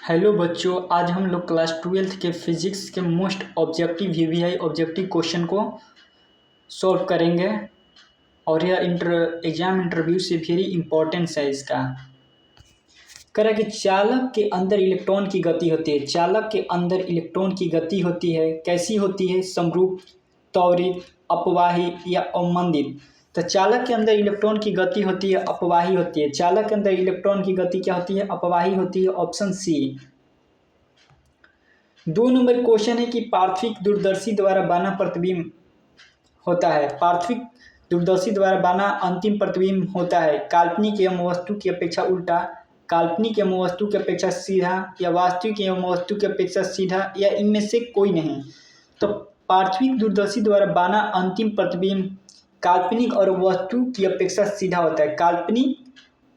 Hello बच्चों, आज हम लोग क्लास 12th के फिजिक्स के most objective VVI objective question को सॉल्व करेंगे। और यह एग्जाम इंटरव्यू से वेरी इंपॉर्टेंस है। इसका कह कि चालक के अंदर इलेक्ट्रॉन की गति होती है। चालक के अंदर इलेक्ट्रॉन की गति होती है, कैसी होती है? समरूप, त्वरित, अपवाही या अवमंदित। तो चालक के अंदर इलेक्ट्रॉन की गति होती है, अपवाही होती है। चालक के अंदर इलेक्ट्रॉन की गति क्या होती है? अपवाही होती है। ऑप्शन सी। 2 नंबर क्वेश्चन है कि पार्थिव दूरदर्शी द्वारा बना प्रतिबिंब होता है। पार्थिव दूरदर्शी द्वारा बना अंतिम प्रतिबिंब होता है काल्पनिक एवं वस्तु की अपेक्षा उल्टा, काल्पनिक एवं वस्तु की अपेक्षा सीधा, या वास्तविक एवं वस्तु की अपेक्षा सीधा, या इनमें से कोई नहीं। तो पार्थिव दूरदर्शी द्वारा बना अंतिम प्रतिबिंब काल्पनिक और वस्तु की अपेक्षा सीधा होता है। काल्पनिक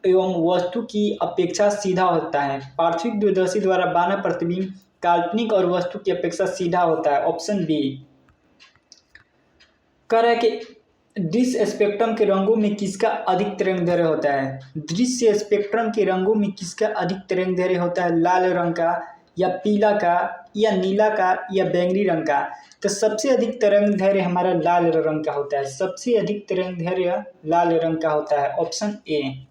एवं वस्तु की अपेक्षा सीधा होता है। पार्थिव दूरदर्शी द्वारा बना प्रतिबिंब काल्पनिक और वस्तु की अपेक्षा सीधा होता है। Option B. कह रहा है कि दृश्य स्पेक्ट्रम के रंगों में किसका अधिक तरंगदैर्घ्य होता है? दृश्य स्पेक्ट्रम के रंगों में किसका अधिक तरंगदैर्घ्य होता है? लाल रंग का, या पीला का, या नीला का, या बैंगनी रंग का। तो सबसे अधिक तरंगदैर्घ्य हमारा लाल रंग का होता है। सबसे अधिक तरंगदैर्घ्य लाल रंग का होता है। Option A.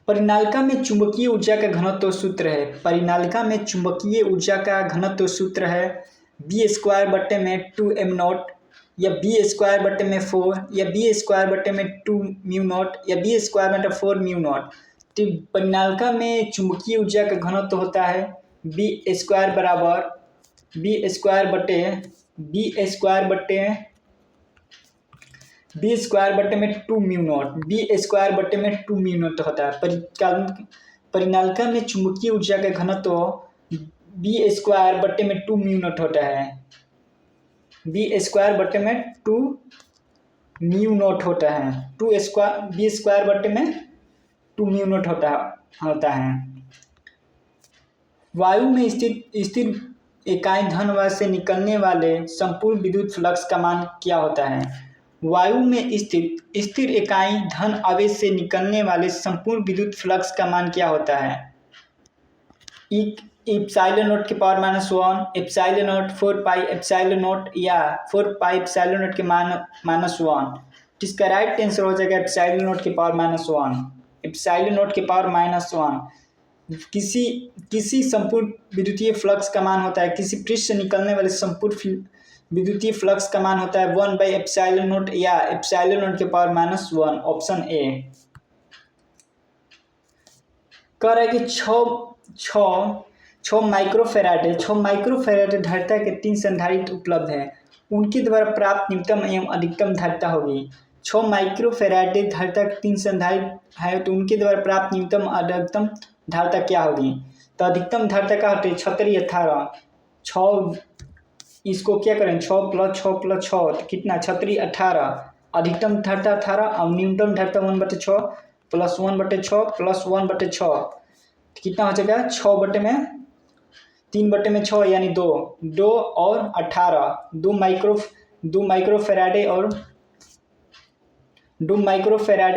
परिनालिका में चुंबकीय ऊर्जा का घनत्व सूत्र है। परिनालिका में चुंबकीय ऊर्जा का घनत्व सूत्र है B²/2m0, या B²/4, या B²/2μ0, या B²/4μ0। तो परिनालिका में चुंबकीय ऊर्जा का घनत्व होता है B² बराबर B² होता है। परिनालिका में चुंबकीय ऊर्जा का घनत्व B²/2μ0 होता है। B²/2μ0 होता है। B²/2μ0 होता है। वायु में स्थिर इकाई धनवाद से निकलने वाले संपूर्ण विद्युत फ्लक्स का मान क्या होता है? वायु में स्थिर इकाई धन आवेश से निकलने वाले संपूर्ण विद्युत फ्लक्स का मान क्या होता है? ε0 के पावर -1, ε0, 4π ε0, या 4π ε0 के -1। इसका राइट आंसर हो जाएगा ε0 के पावर -1। ε0 के पावर -1 किसी संपूर्ण विद्युतीय फ्लक्स का मान होता है। किसी पृष्ठ से निकलने वाले संपूर्ण विद्युतीय फ्लक्स का मान होता है 1/ε0, या ε0 के पावर -1। Option A. कह रहा है कि 6 माइक्रोफैराड है। 6 माइक्रोफैराड धारिता के 3 संधारित्र उपलब्ध है। उनके द्वारा प्राप्त न्यूनतम एवं अधिकतम धारिता होगी। 6 माइक्रोफैराड धारिता के 3 संधारित्र है, तो उनके द्वारा प्राप्त न्यूनतम अधिकतम धारिता क्या होगी? तो अधिकतम धारिता क्या होती है? 18। 6 इसको क्या करें? 6 + 6 + 6 तो कितना? 18। अधिकतम धारिता 18 और न्यूनतम धारिता 1/6 + 1/6 + 1/6 कितना हो जाएगा? 3/6 यानी 2 और 18। 2 माइक्रोफैराडे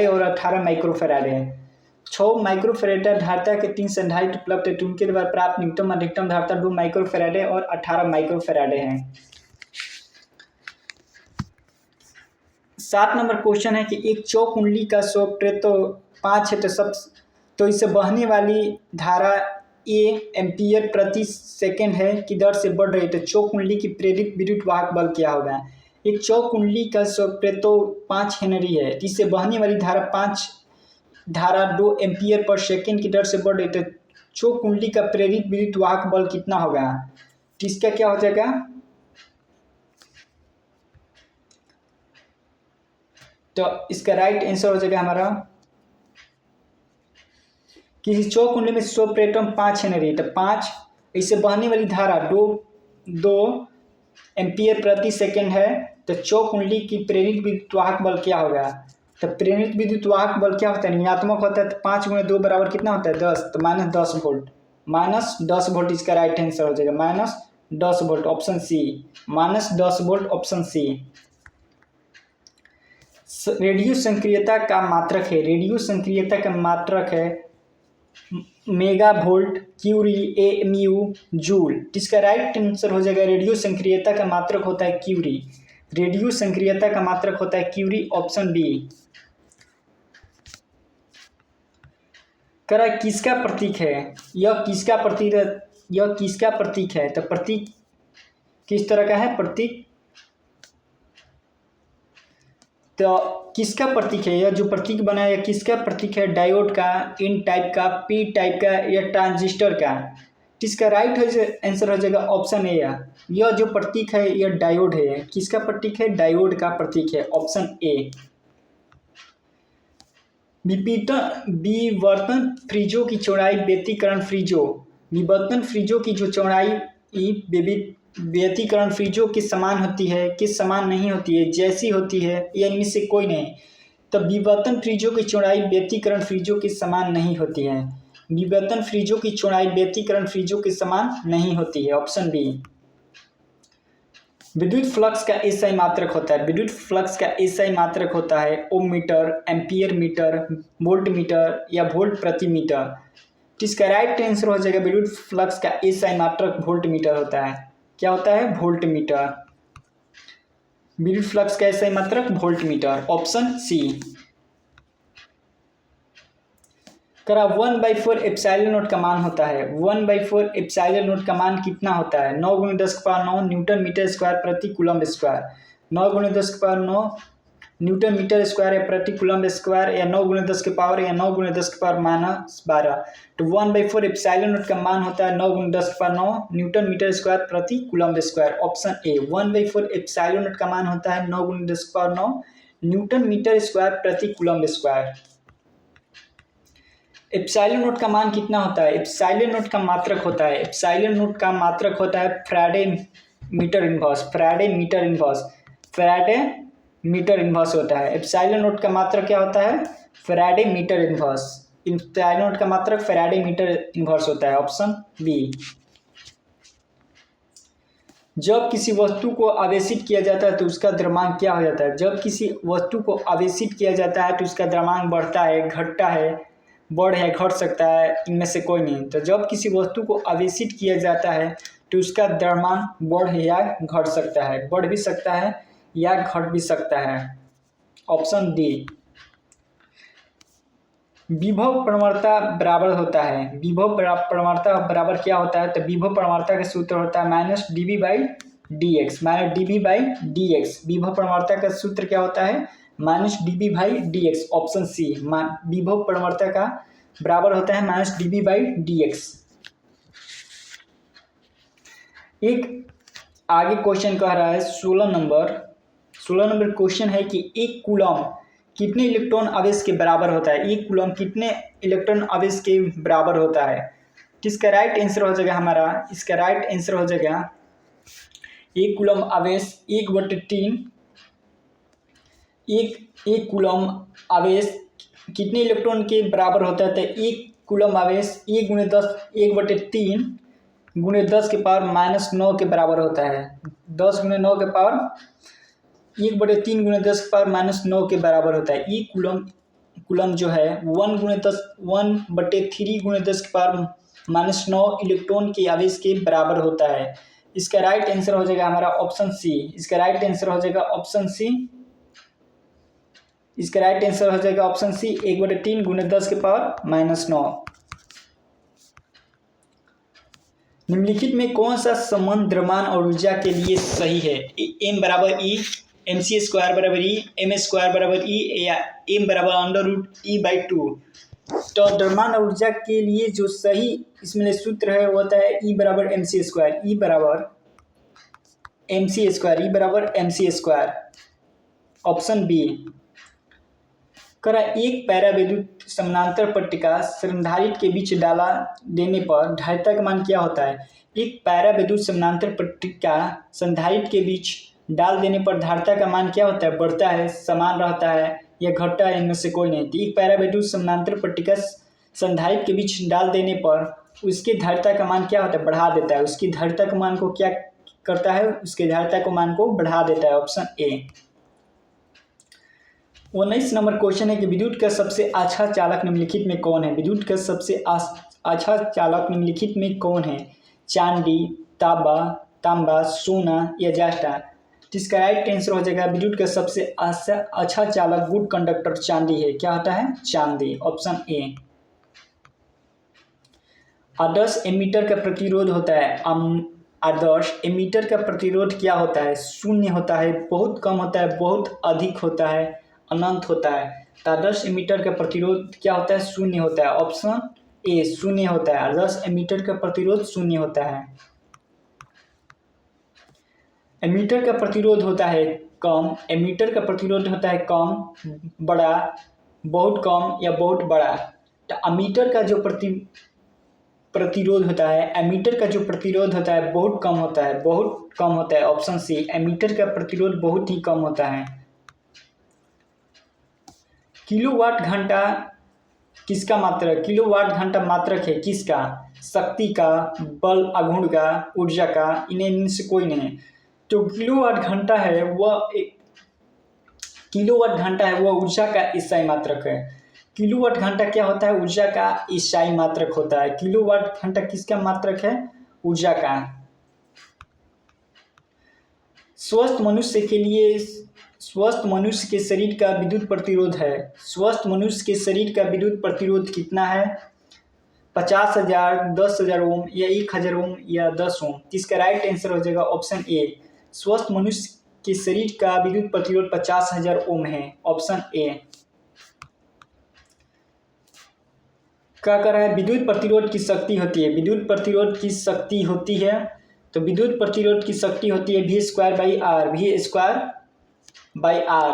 और 18 माइक्रोफैराडे। 6 माइक्रोफैराडे धारिता के 3 संधारित्र उपलब्ध है, तो उनके द्वारा प्राप्त न्यूनतम अधिकतम धारिता 2 माइक्रोफैराडे और 18 माइक्रोफैराडे है। 7 नंबर क्वेश्चन है कि एक चौक कुंडली का क्षेत्र तो 5 है, तो इससे बहने वाली धारा A एम्पीयर प्रति सेकंड है की दर से बढ़ रही है, तो चौक कुंडली की प्रेरित विद्युत वाहक बल क्या होगा? एक चौक कुंडली का क्षेत्र तो 5 हेनरी है, इससे बहने वाली धारा 2 एम्पीयर पर सेकंड की दर से बढ़ रही है, तो चौक कुंडली का प्रेरित विद्युत वाहक बल कितना होगा? तो इसका क्या हो जाएगा? तो इसका राइट आंसर हो जाएगा हमारा किसी चौक कुंडली में सोप्रेटम 5 हेनरी, तो 5 इससे बहने वाली धारा 2 एम्पीयर प्रति सेकंड है, तो चौक कुंडली की प्रेरित विद्युत वाहक बल क्या होगा? तो प्रेरित विद्युत वाहक बल क्या होता है? ऋणात्मक होता है, तो 5 × 2 बराबर कितना होता है? 10, तो -10 वोल्ट। -10 वोल्ट इसका राइट आंसर हो जाएगा। -10 volt. Option C. -10 volt. Option C. Radio सक्रियता का मात्रक है। रेडियो सक्रियता का मात्रक है mega volt, curie, MU, joule. इसका राइट आंसर हो जाएगा रेडियो सक्रियता का मात्रक होता है क्यूरी। रेडियो सक्रियता का मात्रक होता है क्यूरी, ऑप्शन बी। करा किसका प्रतीक है, यह किसका प्रतीक है। तो प्रतीक किस तरह का है प्रतीक, तो किसका प्रतीक है, यह जो प्रतीक बना है किसका प्रतीक है। डायोड का, एन टाइप का, पी टाइप का या ट्रांजिस्टर का। इसका राइट आंसर हो जाएगा ऑप्शन ए। यह जो प्रतीक है यह डायोड है। किसका प्रतीक है, डायोड का प्रतीक है, ऑप्शन ए। विवर्तन फ्रीजों की चौड़ाई व्यतिकरण फ्रीजों, विवर्तन फ्रीजों की जो चौड़ाई व्यतिकरण फ्रीजों किस समान होती है, किस समान नहीं होती है, जैसी होती है या इनमें से कोई नहीं। तो विवर्तन फ्रीजों की चौड़ाई व्यतिकरण फ्रीजों के समान नहीं होती है। विवर्तन फ्रीजों की चौड़ाई व्यतिकरण फ्रीजों के समान नहीं होती है, ऑप्शन बी। विद्युत फ्लक्स का एसआई मात्रक होता है, विद्युत फ्लक्स का एसआई मात्रक होता है ohm metre, ampere metre, volt metre या वोल्ट प्रति मीटर। इसका राइट आंसर हो जाएगा विद्युत फ्लक्स का एसआई मात्रक वोल्ट मीटर होता है। क्या होता है, वोल्ट मीटर। विद्युत फ्लक्स का एसआई मात्रक वोल्ट मीटर, ऑप्शन सी। करा 1/4 एप्सिलॉन नॉट का मान होता है, 1/4 एप्सिलॉन नॉट का मान कितना होता है। 9 × 10⁹ न्यूटन मीटर स्क्वायर प्रति coulomb square. 9 × 10⁹ newton metre square या प्रति कूलम्ब स्क्वायर या 9 × 10 के पावर या 9 × 10 के पावर -12। तो 1/4 एप्सिलॉन नॉट का मान होता है 9 × 10⁹ न्यूटन मीटर स्क्वायर प्रति coulomb square, option A. 1/4 epsilon naught का मान होता है 9 × 10⁹ न्यूटन मीटर स्क्वायर प्रति कूलम्ब स्क्वायर। एप्सिलॉन नॉट का मान कितना होता है, एप्सिलॉन नॉट का मात्रक होता है, एप्सिलॉन नॉट का मात्रक होता है faraday metre inverse, faraday metre inverse, faraday metre inverse होता है। एप्सिलॉन नॉट का मात्रक क्या होता है, faraday metre inverse. Epsilon naught का मात्रक फैराडे मीटर इनवर्स होता है, ऑप्शन बी। जब किसी वस्तु को आवेशित किया जाता है तो उसका द्रव्यमान क्या हो जाता है। जब किसी वस्तु को आवेशित किया जाता है तो उसका द्रव्यमान बढ़ता है, घटता है, बढ़ है, घट सकता है, इनमें से कोई नहीं। तो जब किसी वस्तु को आवेशित किया जाता है तो उसका द्रव्यमान बढ़ या घट सकता है, बढ़ भी सकता है या घट भी सकता है, ऑप्शन डी। विभव प्रवणता बराबर होता है, विभव प्रवणता बराबर क्या होता है। तो विभव प्रवणता का सूत्र होता है -dV/dx, -dV/dx। विभव प्रवणता का सूत्र क्या होता है, -dV/dx, ऑप्शन सी। विभव प्रवणता का बराबर होता है -dV/dx। एक आगे क्वेश्चन कह रहा है 16 नंबर क्वेश्चन है कि एक कूलम कितने इलेक्ट्रॉन आवेश के बराबर होता है। एक कूलम कितने इलेक्ट्रॉन आवेश के बराबर होता है। इसका राइट आंसर हो जाएगा हमारा, इसका राइट आंसर हो जाएगा एक कूलम आवेश 1/3। एक कूलम आवेश कितने इलेक्ट्रॉन के बराबर होता है। तो एक कूलम आवेश 1/3 × 10 के पावर -9 के बराबर होता है। 10 × 9 के पावर 1/3 × 10 के पावर -9 के बराबर होता है। एक कूलम जो है 1/3 × 10 के पावर -9 इलेक्ट्रॉन के आवेश के बराबर होता है। इसका राइट आंसर हो जाएगा हमारा ऑप्शन सी। इसका राइट आंसर हो जाएगा ऑप्शन सी। इसका राइट आंसर हो जाएगा ऑप्शन सी, 1/3 × 10 के पावर -9। निम्नलिखित में कौन सा संबंध द्रव्यमान और ऊर्जा के लिए सही है। m = E, mc² = E, m² = E या m √ E/2। तो द्रव्यमान और ऊर्जा के लिए जो सही इसमें सूत्र है वो होता है E = mc², E = mc², option B. करा एक पैराविद्युत समानांतर पट्टिका संधारित्र के बीच डाला देने पर धारिता का मान क्या होता है। एक पैराविद्युत समानांतर पट्टिका संधारित्र के बीच डाल देने पर धारिता का मान क्या होता है, बढ़ता है, समान रहता है या घटता है, इनमें से कोई नहीं। तो एक पैराविद्युत समानांतर पट्टिका संधारित्र के बीच डाल देने पर उसकी धारिता का मान क्या होता है, बढ़ा देता है। उसकी धारिता के मान को क्या करता है, उसके धारिता को मान को बढ़ा देता है, ऑप्शन ए। 19 नंबर क्वेश्चन है कि विद्युत का सबसे अच्छा चालक निम्नलिखित में कौन है। विद्युत का सबसे अच्छा चालक निम्नलिखित में कौन है। चांदी, तांबा, सोना या जस्ता। इसका राइट आंसर हो जाएगा विद्युत का सबसे अच्छा चालक गुड कंडक्टर चांदी है। क्या होता है? चांदी, ऑप्शन ए। आदर्श एमीटर का प्रतिरोध होता है आदर्श एमीटर का प्रतिरोध क्या होता है? शून्य होता है, बहुत कम होता है, बहुत अधिक होता है, अनंत होता है। तो आदर्श एमीटर का प्रतिरोध क्या होता है? शून्य होता है, ऑप्शन ए शून्य होता है। आदर्श एमीटर का प्रतिरोध शून्य होता है। एमीटर का प्रतिरोध होता है कम, एमीटर का प्रतिरोध होता है कम, बड़ा, बहुत कम या बहुत बड़ा। तो अमीटर का जो प्रतिरोध होता है, एमीटर का जो प्रतिरोध होता है बहुत कम होता है, बहुत कम होता है, ऑप्शन सी। एमीटर का प्रतिरोध बहुत ही कम होता है। किलोवाट घंटा किसका मात्रक? किलोवाट घंटा मात्रक है किसका? शक्ति का, बल आघूर्ण का, ऊर्जा का, इनमें से कोई नहीं। तो किलोवाट घंटा है वह ऊर्जा का इकाई मात्रक है। किलोवाट घंटा क्या होता है? ऊर्जा का इकाई मात्रक होता है। किलोवाट घंटा किसका मात्रक है? ऊर्जा का। स्वस्थ मनुष्य के शरीर का विद्युत प्रतिरोध है। स्वस्थ मनुष्य के शरीर का विद्युत प्रतिरोध कितना है? 50,000, 10,000 ओम या 1,000 ओम या 10 ओम। इसका राइट आंसर हो जाएगा ऑप्शन ए। स्वस्थ मनुष्य के शरीर का विद्युत प्रतिरोध 50,000 ओम है, ऑप्शन ए। क्या कर रहा है? विद्युत प्रतिरोध की शक्ति होती है। विद्युत प्रतिरोध की शक्ति होती है तो विद्युत प्रतिरोध की शक्ति होती है V² बाई आर।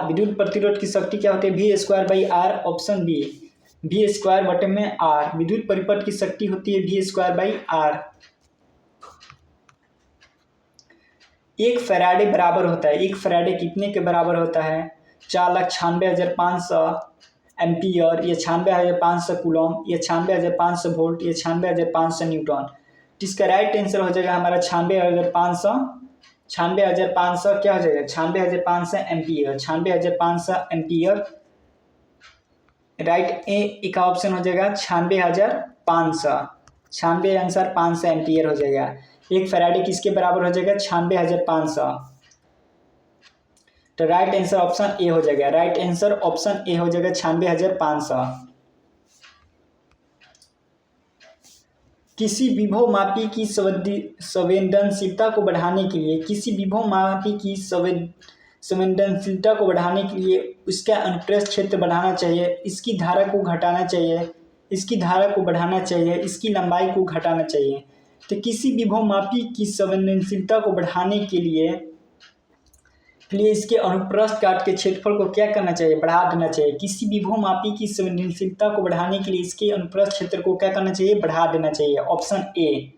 विद्युत प्रतिरोध की शक्ति क्या होती है? V² by are, option B. V² बटे में आर। विद्युत परिपथ की शक्ति होती है V² बाई आर। 1 फैराडे बराबर होता है। 1 फैराडे कितने के बराबर होता है? 4,96,500 एम्पियर या 96,500 कूलम या 96,500 वोल्ट या 96,500 न्यूटन। इसका राइट आंसर हो जाएगा हमारा 96,500 क्या हो जाएगा? 96,500 एम्पियर। 96,500 एम्पियर राइट ए का ऑप्शन हो जाएगा 96,500। 96,500 एम्पियर हो जाएगा। 1 फैराडे किसके बराबर हो जाएगा? 96,500। तो राइट आंसर ऑप्शन ए हो जाएगा। राइट आंसर ऑप्शन ए हो जाएगा 96,500। किसी विभव मापी की संवेदनशीलता को बढ़ाने के लिए उसका अनुप्रस्थ क्षेत्र बढ़ाना चाहिए, इसकी धारा को घटाना चाहिए, इसकी धारा को बढ़ाना चाहिए, इसकी लंबाई को घटाना चाहिए। तो किसी विभव मापी की संवेदनशीलता को बढ़ाने के लिए इसके अनुप्रस्थ काट के क्षेत्रफल को क्या करना चाहिए? बढ़ा देना चाहिए। किसी विभव मापी की संवेदनशीलता को बढ़ाने के लिए इसके अनुप्रस्थ क्षेत्र को क्या करना चाहिए? बढ़ा देना चाहिए, ऑप्शन ए।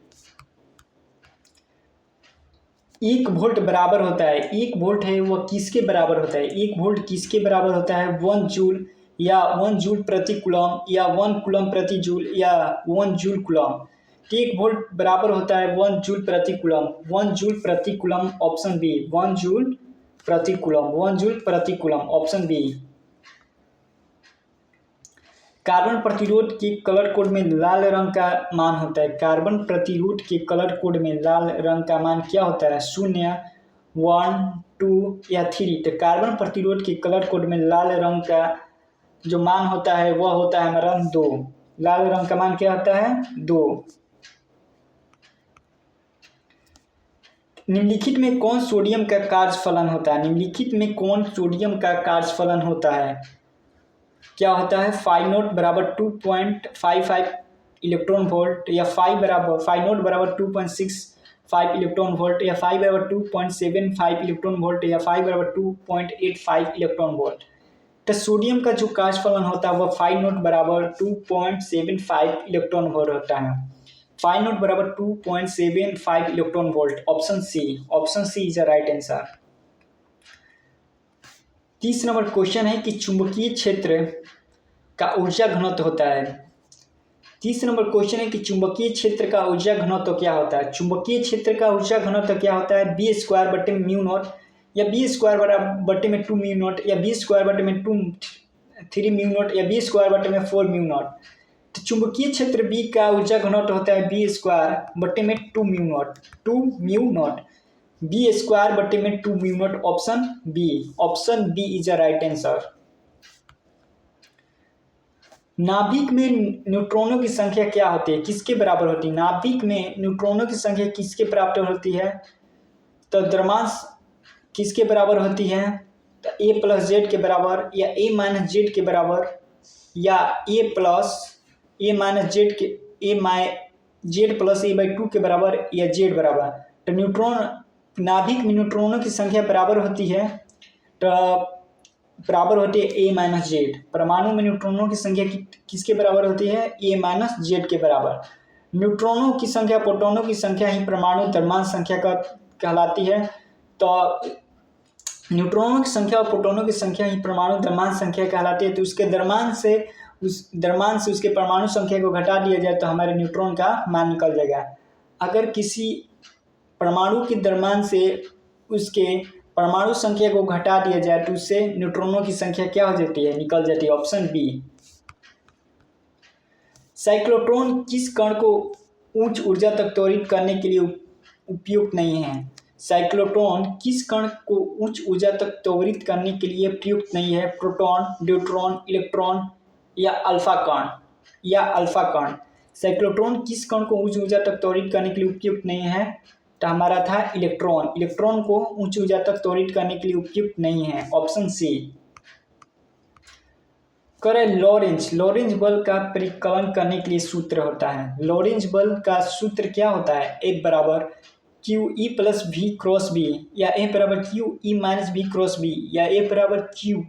1 वोल्ट बराबर होता है, 1 वोल्ट है वह किसके बराबर होता है? 1 वोल्ट किसके बराबर होता है? 1 जूल या 1 जूल प्रति कूलम या 1 कूलम प्रति जूल या 1 जूल कूलम। 1 वोल्ट बराबर होता है 1 जूल प्रति कूलम। 1 जूल प्रति कूलम, ऑप्शन बी। 1 जूल प्रति कूलम, 1 जूल प्रति कूलम, ऑप्शन बी। कार्बन प्रतिरोध के कलर कोड में लाल रंग का मान होता है। कार्बन प्रतिरोध के कलर कोड में लाल रंग का मान क्या होता है? 0, 1, 2 या 3। तो कार्बन प्रतिरोध के कलर कोड में लाल रंग का जो मान होता है वह होता है हमारा 2। लाल रंग का मान क्या होता है? 2। निम्नलिखित में कौन सोडियम का कार्यफलन होता है? निम्नलिखित में कौन सोडियम का कार्यफलन होता है? क्या होता है? फाई नोट बराबर 2.55 इलेक्ट्रॉन वोल्ट या फाई नोट बराबर 2.65 इलेक्ट्रॉन वोल्ट या फाई बराबर 2.75 इलेक्ट्रॉन वोल्ट या फाई बराबर 2.85 इलेक्ट्रॉन वोल्ट। तो सोडियम का जो कार्यफलन होता है वह फाई नोट बराबर 2.75 इलेक्ट्रॉन वोल्ट होता है। फाई नोट बराबर 2.75 electron volt, option C. Option C is the right answer. 30 number question है कि चुंबकीय क्षेत्र का ऊर्जा घनत्व होता है। 30 नंबर क्वेश्चन है कि चुंबकीय क्षेत्र का ऊर्जा घनत्व क्या होता है? चुंबकीय क्षेत्र का ऊर्जा घनत्व क्या होता है? B² बटे म्यू नॉट या बी स्क्वायर बटे में 2 म्यू नॉट, या बी स्क्वायर बटे में 3 म्यू नॉट, या बी स्क्वायर बटे में 4 म्यू नॉट। तो चुंबकीय क्षेत्र बी का ऊर्जा घनत्व होता है बी स्क्वायर बटे में 2 mu naught, 2 mu naught, B square बटे में 2 mu naught. Option B is a right answer. नाभिक में न्यूट्रॉनों की संख्या क्या होती है, किसके बराबर होती है? नाभिक में न्यूट्रॉनों की संख्या किसके बराबर होती है? तो द्रव्यांश किसके बराबर होती है? तो ए प्लस जेड के बराबर, या ए माइनस जेड के बराबर, या ए माइनस जेड के जेड प्लस ए बाई 2 के बराबर, या जेड बराबर। तो नाभिक में न्यूट्रॉनों की संख्या बराबर होती है, तो बराबर होती है ए माइनस जेड। परमाणु में न्यूट्रॉनों की संख्या किसके बराबर होती है? ए माइनस जेड के बराबर। न्यूट्रॉनों की संख्या प्रोटॉनों की संख्या ही परमाणु द्रव्यमान संख्या का कहलाती है। तो न्यूट्रॉनों की संख्या और प्रोटॉनों की संख्या ही परमाणु द्रव्यमान संख्या कहलाती है। तो उसके द्रव्यमान से उसके परमाणु संख्या को घटा दिया जाए तो हमारे न्यूट्रॉन का मान निकल जाएगा। अगर किसी परमाणु के द्रव्यमान से उसके परमाणु संख्या को घटा दिया जाए तो उससे न्यूट्रॉनों की संख्या क्या हो जाती है? निकल जाती है। Option B. साइक्लोट्रॉन किस कण को उच्च ऊर्जा तक त्वरित करने के लिए उपयुक्त नहीं है? साइक्लोट्रॉन किस कण को उच्च ऊर्जा तक त्वरित करने के लिए प्रयुक्त नहीं है? प्रोटॉन, न्यूट्रॉन, इलेक्ट्रॉन या अल्फा कण। साइक्लोट्रॉन किस कण को उच्च ऊर्जा तक त्वरित करने के लिए उपयुक्त नहीं है? तो हमारा था इलेक्ट्रॉन को उच्च ऊर्जा तक त्वरित करने के लिए उपयुक्त नहीं है। ऑप्शन सी। लॉरेंज बल का परिकलन करने के लिए सूत्र होता है। लॉरेंज बल का सूत्र क्या होता है? F बराबर q E plus v cross B, या F बराबर q E minus B cross B, या F बराबर q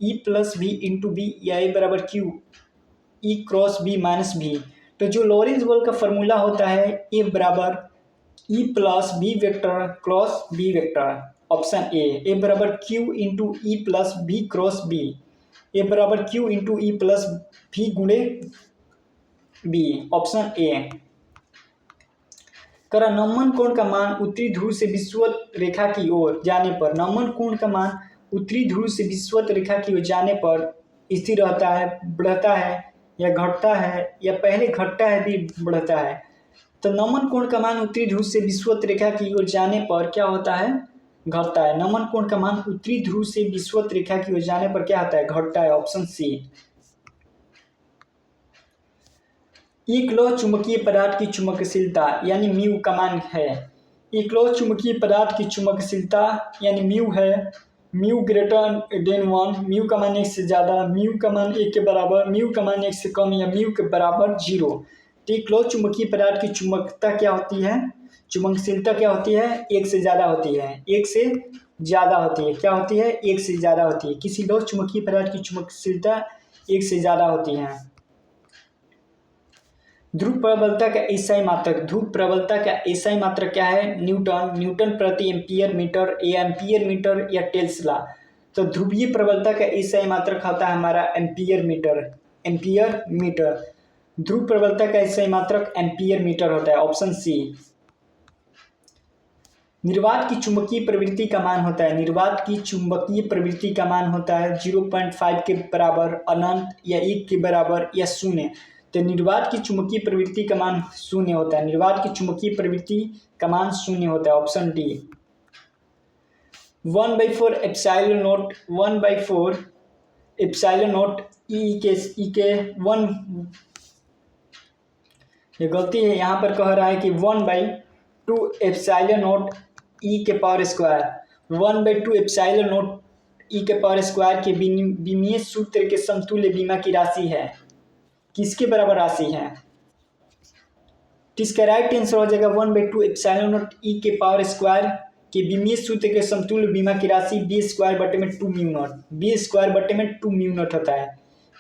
E plus B into B, या F बराबर q E cross B minus B. तो जो लॉरेंज बल का फॉर्मूला होता है F बराबर E plus B vector cross B vector. Option A. F बराबर q into E plus B cross B, A बराबर क्यू इंटू ई प्लस भी गुणे बी। Option A. नमन कोण का मान उत्तरी ध्रुव से विषुवत रेखा की ओर जाने पर, नमन कोण का मान उत्तरी ध्रुव से विषुवत रेखा की ओर जाने पर स्थिर रहता है, बढ़ता है, या घटता है, या पहले घटता है भी बढ़ता है? तो नमन कोण का मान उत्तरी ध्रुव से विषुवत रेखा की ओर जाने पर क्या होता है? घटता है। नमन कोण का मान उत्तरी ध्रुव से विषुवत रेखा की ओर जाने पर क्या होता है? घटता है। Option C. एक लौह चुंबकीय पदार्थ की चुंबकशीलता यानी म्यू का मान है। एक लौह चुंबकीय पदार्थ की चुंबकशीलता यानी म्यू है, म्यू ग्रेटर देन 1, म्यू का मान 1 से ज़्यादा, म्यू का मान 1 के बराबर, म्यू का मान 1 से कम, या म्यू के बराबर 0। तो एक लौह चुंबकीय पदार्थ की चुंबकता क्या होती है? चुंबकशीलता क्या होती है? 1 से ज़्यादा होती है। 1 से ज़्यादा होती है। क्या होती है? 1 से ज़्यादा होती है। किसी लौह चुंबकीय पदार्थ की चुंबकशीलता 1 से ज़्यादा होती है। ध्रुव प्रबलता का एसआई मात्रक क्या है? न्यूटन प्रति एम्पियर मीटर, या एम्पियर मीटर, या टेस्ला। तो ध्रुवीय प्रबलता का एसआई मात्रक होता है हमारा एम्पियर मीटर। ध्रुव प्रबलता का एसआई मात्रक एम्पियर मीटर होता है। Option C. निर्वात की चुंबकीय प्रवृत्ति का मान होता है, 0.5 के बराबर, अनंत, या 1 के बराबर, या 0। तो निर्वात की चुंबकीय प्रवृत्ति का मान 0 होता है। निर्वात की चुंबकीय प्रवृत्ति का मान 0 होता है। Option D. 1/4 एप्सिलॉन नॉट ई के 1, ये गलती है, यहाँ पर कह रहा है कि 1/2 एप्सिलॉन नॉट ई के पावर स्क्वायर, 1/2 एप्सिलॉन नॉट ई के पावर स्क्वायर के विमीय सूत्र के समतुल्य बीमा की राशि है। किसके बराबर राशि है? तो इसका राइट आंसर हो जाएगा 1/2 एप्सिलॉन नॉट ई के पावर स्क्वायर के विमीय सूत्र के समतुल्य बीमा की राशि बी स्क्वायर बटे में 2 म्यू नॉट। बी स्क्वायर बटे में 2 म्यू नॉट होता है।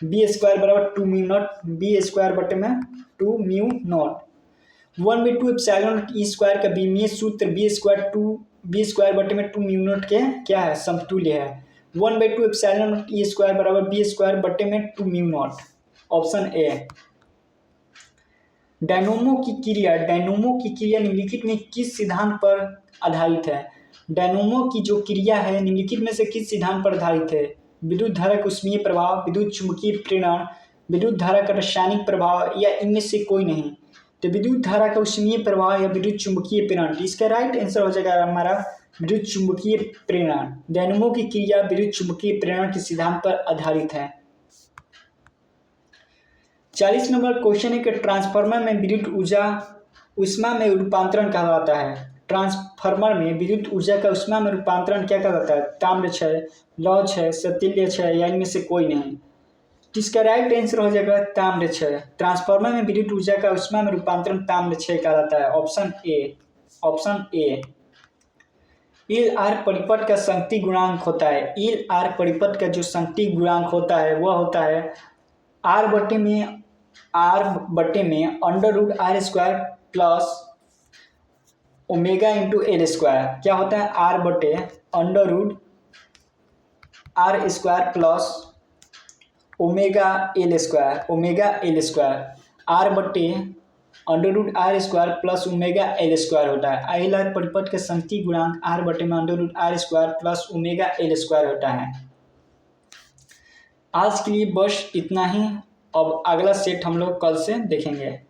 बी स्क्वायर बराबर 2 म्यू नॉट, बी स्क्वायर बटे में 2 mu not. 1/2 epsilon not E square का विमीय सूत्र बी स्क्वायर बटे में 2 म्यू नॉट के क्या है? समतुल्य है। 1/2 एप्सिलॉन नॉट ई स्क्वायर बराबर बी स्क्वायर बटे में 2 mu naught. Option A. Dynamo की क्रिया निम्नलिखित में किस सिद्धांत पर आधारित है? डायनोमो की जो क्रिया है निम्नलिखित में से किस सिद्धांत पर आधारित है? विद्युत धारा का ऊष्मीय प्रभाव, विद्युत चुंबकीय प्रेरण, विद्युत धारा का रासायनिक प्रभाव या इनमें से कोई नहीं। तो विद्युत धारा का ऊष्मीय प्रभाव या विद्युत चुंबकीय प्रेरण, इसका राइट आंसर हो जाएगा हमारा विद्युत चुंबकीय प्रेरण। डायनोमो की क्रिया विद्युत चुंबकीय प्रेरण के सिद्धांत पर आधारित है। 40 नंबर क्वेश्चन है कि ट्रांसफार्मर में विद्युत ऊर्जा ऊष्मा में रूपांतरण कहलाता है। ट्रांसफार्मर में विद्युत ऊर्जा का ऊष्मा में रूपांतरण क्या कहलाता है? ताम्र क्षय, लौह क्षय, सतुल्य क्षय या इनमें से कोई नहीं। इसका राइट आंसर हो जाएगा ताम्र क्षय। ट्रांसफार्मर में विद्युत ऊर्जा का ऊष्मा में रूपांतरण ताम्र क्षय कहलाता है। Option A, option A. L R परिपथ का संगति गुणांक होता है। एल आर परिपथ का जो संगति गुणांक होता है वह होता है आर बटे में under root R square plus omega into L square. क्या होता है? आर बटे under root R square plus omega L square, omega L square. R बटे under root R square plus omega L square होता है। L R परिपथ का संगति गुणांक आर बटे में under root R square plus omega L square होता है। आज के लिए बस इतना ही। अब अगला सेट हम लोग कल से देखेंगे।